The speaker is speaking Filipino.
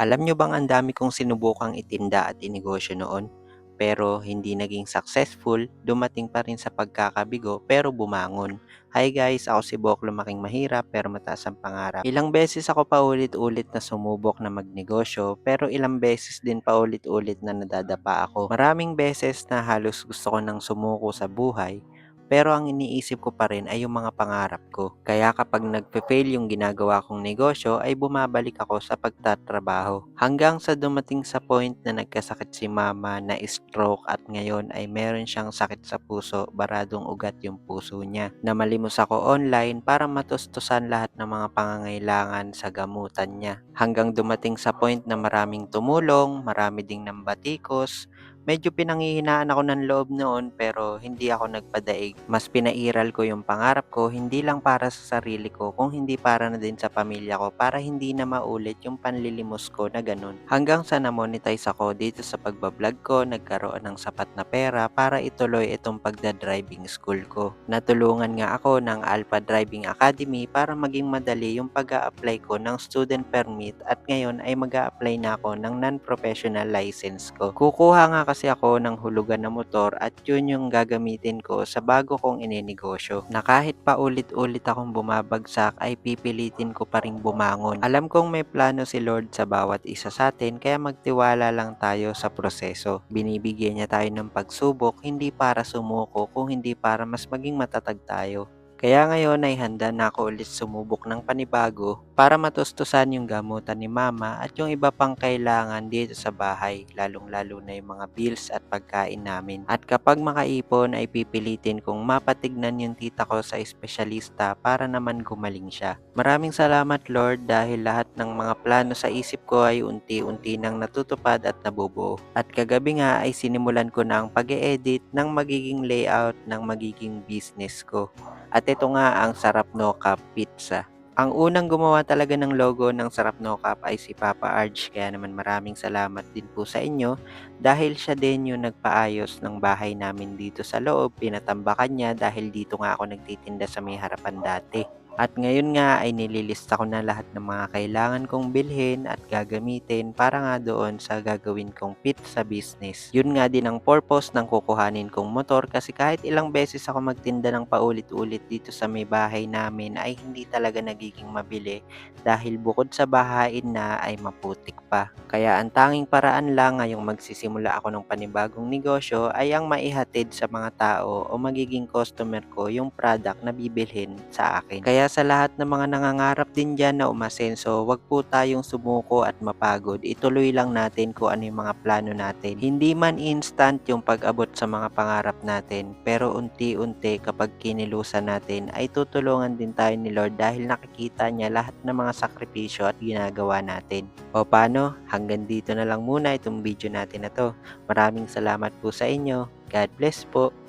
Alam nyo bang ang dami kong sinubukang itinda at inegosyo noon? Pero hindi naging successful, dumating pa rin sa pagkakabigo pero bumangon. Hi guys, ako si Bok, lumaking mahirap pero mataas ang pangarap. Ilang beses ako paulit-ulit na sumubok na magnegosyo pero ilang beses din paulit-ulit na nadadapa ako. Maraming beses na halos gusto ko nang sumuko sa buhay pero ang iniisip ko pa rin ay yung mga pangarap ko. Kaya kapag nagpe-fail yung ginagawa kong negosyo ay bumabalik ako sa pagtatrabaho. Hanggang sa dumating sa point na nagkasakit si mama na stroke at ngayon ay meron siyang sakit sa puso, baradong ugat yung puso niya. Namalimos ako online para matustusan lahat ng mga pangangailangan sa gamutan niya. Hanggang dumating sa point na maraming tumulong, marami ding nambatikos. Medyo pinanghihinaan ako ng loob noon pero hindi ako nagpadaig. Mas pinairal ko yung pangarap ko hindi lang para sa sarili ko kung hindi para na din sa pamilya ko para hindi na maulit yung panlilimos ko na ganun. Hanggang sa na-monetize ako dito sa pagbablog ko, nagkaroon ng sapat na pera para ituloy itong pagda-driving school ko. Natulungan nga ako ng Alpha Driving Academy para maging madali yung pag-a-apply ko ng student permit at ngayon ay mag-a-apply na ako ng non-professional license ko. Kukuha nga kasi ako ng hulugan na motor at yun yung gagamitin ko sa bago kong ininegosyo na kahit pa ulit-ulit akong bumabagsak ay pipilitin ko pa ring bumangon. Alam kong may plano si Lord sa bawat isa sa atin kaya magtiwala lang tayo sa proseso. Binibigyan niya tayo ng pagsubok hindi para sumuko kung hindi para mas maging matatag tayo. Kaya ngayon ay handa na ako ulit sumubok ng panibago para matustusan yung gamutan ni mama at yung iba pang kailangan dito sa bahay, lalong-lalo na yung mga bills at pagkain namin. At kapag makaipon ay pipilitin kong mapatignan yung tita ko sa espesyalista para naman gumaling siya. Maraming salamat Lord dahil lahat ng mga plano sa isip ko ay unti-unti nang natutupad at nabubuo. At kagabi nga ay sinimulan ko na ang pag-e-edit ng magiging layout ng magiging business ko. At ito nga ang Sarap No Cap Pizza. Ang unang gumawa talaga ng logo ng Sarap No Cap ay si Papa Arj. Kaya naman maraming salamat din po sa inyo dahil siya din yung nagpaayos ng bahay namin dito sa loob. Pinatambakan niya dahil dito nga ako nagtitinda sa may harapan dati. At ngayon nga ay nililista ko na lahat ng mga kailangan kong bilhin at gagamitin para nga doon sa gagawin kong pizza business. Yun nga din ang purpose ng kukuhanin kong motor kasi kahit ilang beses ako magtinda ng paulit-ulit dito sa may bahay namin ay hindi talaga nagiging mabili dahil bukod sa bahain na ay maputik pa. Kaya ang tanging paraan lang ngayong magsisimula ako ng panibagong negosyo ay ang maihatid sa mga tao o magiging customer ko yung product na bibilhin sa akin. Kaya sa lahat ng mga nangangarap din dyan na umasenso, wag po tayong sumuko at mapagod. Ituloy lang natin kung ano yung mga plano natin. Hindi man instant yung pag-abot sa mga pangarap natin, pero unti-unti kapag kinilusan natin ay tutulungan din tayo ni Lord dahil nakikita niya lahat ng mga sakripisyo at ginagawa natin. O paano? Hanggang dito na lang muna itong video natin na to. Maraming salamat po sa inyo. God bless po.